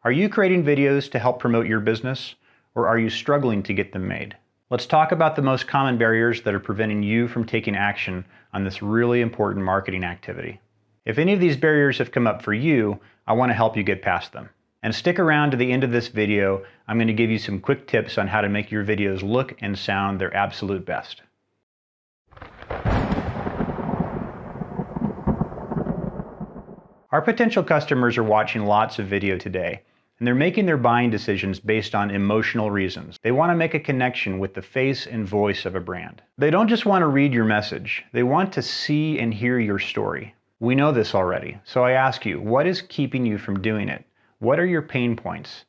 Are you creating videos to help promote your business, or are you struggling to get them made? Let's talk about the most common barriers that are preventing you from taking action on this really important marketing activity. If any of these barriers have come up for you, I want to help you get past them. And stick around to the end of this video. I'm going to give you some quick tips on how to make your videos look and sound their absolute best. Our potential customers are watching lots of video today, and they're making their buying decisions based on emotional reasons. They want to make a connection with the face and voice of a brand. They don't just want to read your message, they want to see and hear your story. We know this already, so I ask you, what is keeping you from doing it? What are your pain points?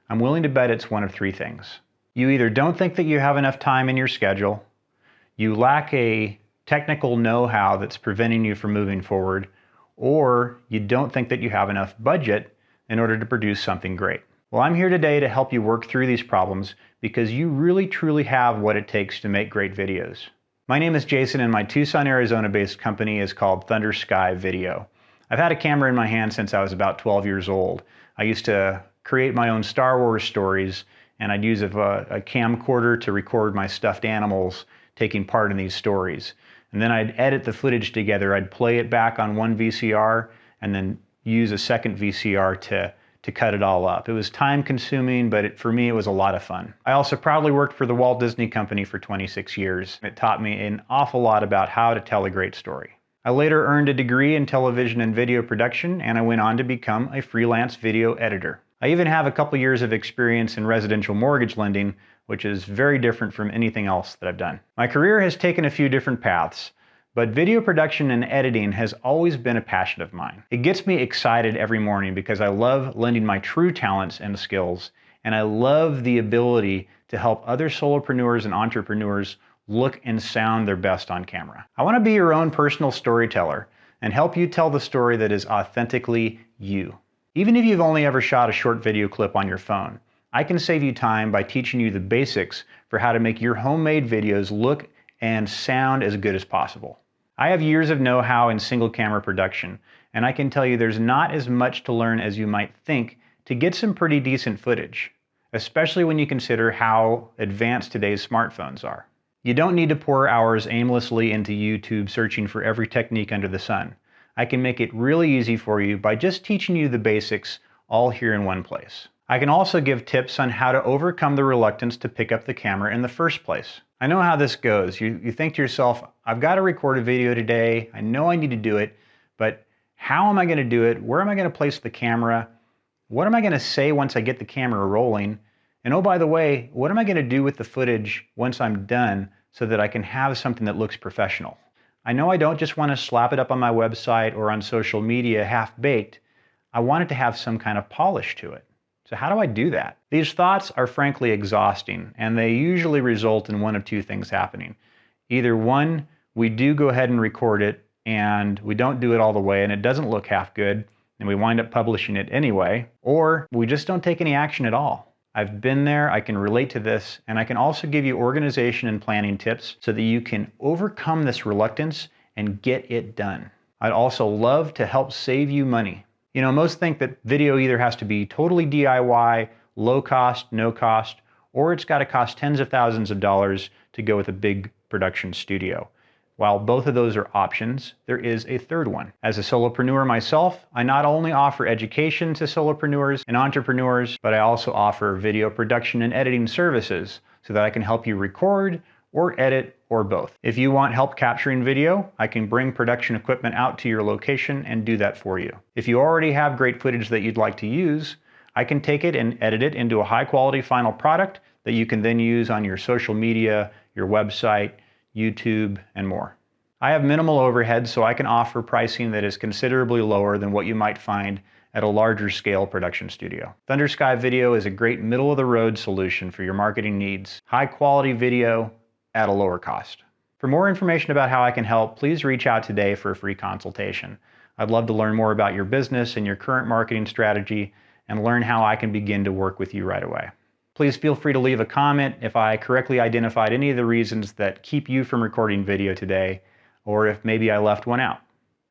I'm willing to bet it's one of three things. You either don't think that you have enough time in your schedule, you lack a technical know-how that's preventing you from moving forward, or you don't think that you have enough budget in order to produce something great. Well, I'm here today to help you work through these problems because you really truly have what it takes to make great videos. My name is Jason and my Tucson, Arizona-based company is called thunderskyvideo. I've had a camera in my hand since I was about 12 years old. I used to create my own Star Wars stories, and I'd use a camcorder to record my stuffed animals taking part in these stories. And then I'd edit the footage together. I'd play it back on one VCR and then use a second VCR to cut it all up. It was time consuming, but for me it was a lot of fun. I also proudly worked for the Walt Disney Company for 26 years. It taught me an awful lot about how to tell a great story. I later earned a degree in television and video production, and I went on to become a freelance video editor. I even have a couple years of experience in residential mortgage lending, which is very different from anything else that I've done. My career has taken a few different paths, but video production and editing has always been a passion of mine. It gets me excited every morning because I love lending my true talents and skills, and I love the ability to help other solopreneurs and entrepreneurs look and sound their best on camera. I want to be your own personal storyteller and help you tell the story that is authentically you. Even if you've only ever shot a short video clip on your phone, I can save you time by teaching you the basics for how to make your homemade videos look and sound as good as possible. I have years of know-how in single camera production, and I can tell you there's not as much to learn as you might think to get some pretty decent footage, especially when you consider how advanced today's smartphones are. You don't need to pour hours aimlessly into YouTube searching for every technique under the sun. I can make it really easy for you by just teaching you the basics all here in one place. I can also give tips on how to overcome the reluctance to pick up the camera in the first place. I know how this goes. You think to yourself, I've got to record a video today. I know I need to do it, but how am I going to do it? Where am I going to place the camera? What am I going to say once I get the camera rolling? And oh, by the way, what am I going to do with the footage once I'm done so that I can have something that looks professional? I know I don't just want to slap it up on my website or on social media half-baked. I want it to have some kind of polish to it. So how do I do that? These thoughts are frankly exhausting, and they usually result in one of two things happening. Either one, we do go ahead and record it, and we don't do it all the way, and it doesn't look half good, and we wind up publishing it anyway, or we just don't take any action at all. I've been there, I can relate to this, and I can also give you organization and planning tips so that you can overcome this reluctance and get it done. I'd also love to help save you money. You know, most think that video either has to be totally DIY, low cost, no cost, or it's got to cost tens of thousands of dollars to go with a big production studio. While both of those are options, there is a third one. As a solopreneur myself, I not only offer education to solopreneurs and entrepreneurs, but I also offer video production and editing services so that I can help you record or edit or both. If you want help capturing video, I can bring production equipment out to your location and do that for you. If you already have great footage that you'd like to use, I can take it and edit it into a high quality final product that you can then use on your social media, your website, YouTube, and more. I have minimal overhead, so I can offer pricing that is considerably lower than what you might find at a larger scale production studio. thunderskyvideo is a great middle of the road solution for your marketing needs. High quality video at a lower cost. For more information about how I can help, please reach out today for a free consultation. I'd love to learn more about your business and your current marketing strategy and learn how I can begin to work with you right away. Please feel free to leave a comment if I correctly identified any of the reasons that keep you from recording video today, or if maybe I left one out.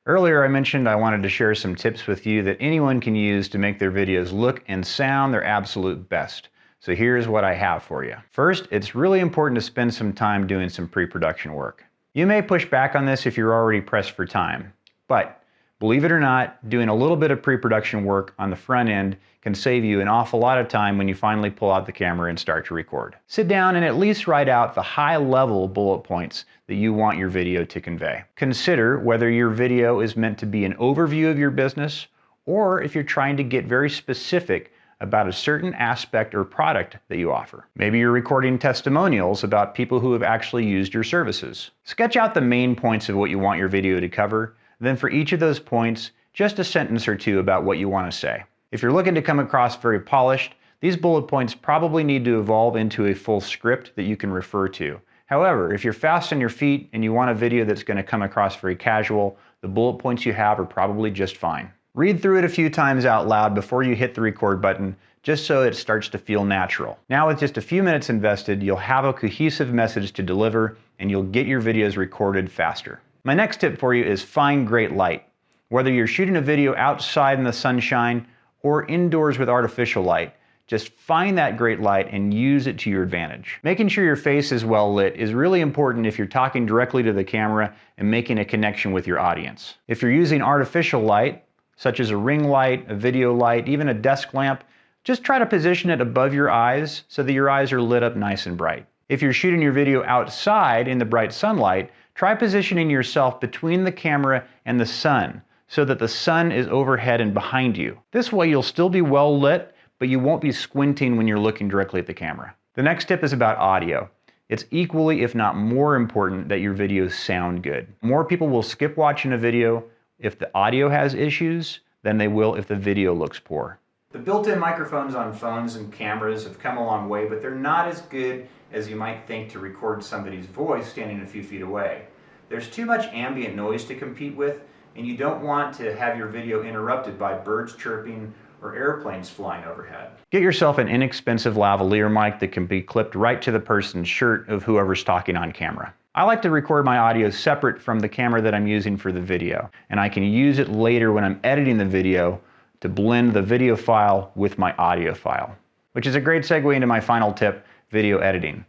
Earlier I mentioned I wanted to share some tips with you that anyone can use to make their videos look and sound their absolute best. So here's what I have for you. First, it's really important to spend some time doing some pre-production work. You may push back on this if you're already pressed for time, but believe it or not, doing a little bit of pre-production work on the front end can save you an awful lot of time when you finally pull out the camera and start to record. Sit down and at least write out the high-level bullet points that you want your video to convey. Consider whether your video is meant to be an overview of your business or if you're trying to get very specific about a certain aspect or product that you offer. Maybe you're recording testimonials about people who have actually used your services. Sketch out the main points of what you want your video to cover. Then for each of those points, just a sentence or two about what you want to say. If you're looking to come across very polished, these bullet points probably need to evolve into a full script that you can refer to. However, if you're fast on your feet and you want a video that's going to come across very casual, the bullet points you have are probably just fine. Read through it a few times out loud before you hit the record button, just so it starts to feel natural. Now with just a few minutes invested, you'll have a cohesive message to deliver and you'll get your videos recorded faster. My next tip for you is find great light. Whether you're shooting a video outside in the sunshine or indoors with artificial light, just find that great light and use it to your advantage. Making sure your face is well lit is really important if you're talking directly to the camera and making a connection with your audience. If you're using artificial light, such as a ring light, a video light, even a desk lamp, just try to position it above your eyes so that your eyes are lit up nice and bright. If you're shooting your video outside in the bright sunlight, try positioning yourself between the camera and the sun so that the sun is overhead and behind you. This way you'll still be well lit, but you won't be squinting when you're looking directly at the camera. The next tip is about audio. It's equally, if not more important, that your videos sound good. More people will skip watching a video if the audio has issues than they will if the video looks poor. The built-in microphones on phones and cameras have come a long way, but they're not as good as you might think to record somebody's voice standing a few feet away. There's too much ambient noise to compete with, and you don't want to have your video interrupted by birds chirping or airplanes flying overhead. Get yourself an inexpensive lavalier mic that can be clipped right to the person's shirt of whoever's talking on camera. I like to record my audio separate from the camera that I'm using for the video, and I can use it later when I'm editing the video to blend the video file with my audio file. Which is a great segue into my final tip, video editing.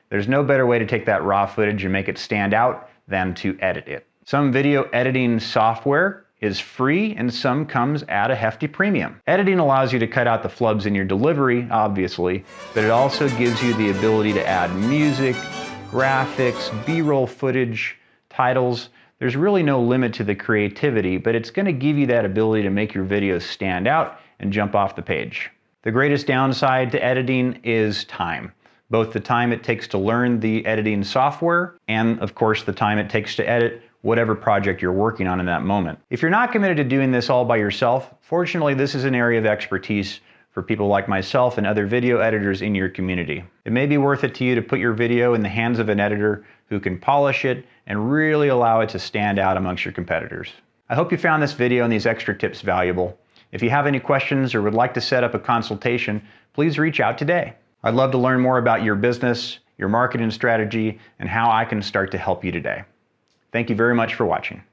There's no better way to take that raw footage and make it stand out than to edit it. Some video editing software is free and some comes at a hefty premium. Editing allows you to cut out the flubs in your delivery, obviously, but it also gives you the ability to add music, graphics, B-roll footage, titles. There's really no limit to the creativity, but it's going to give you that ability to make your videos stand out and jump off the page. The greatest downside to editing is time. Both the time it takes to learn the editing software and, of course, the time it takes to edit whatever project you're working on in that moment. If you're not committed to doing this all by yourself, fortunately this is an area of expertise for people like myself and other video editors in your community. It may be worth it to you to put your video in the hands of an editor who can polish it and really allow it to stand out amongst your competitors. I hope you found this video and these extra tips valuable. If you have any questions or would like to set up a consultation, please reach out today. I'd love to learn more about your business, your marketing strategy, and how I can start to help you today. Thank you very much for watching.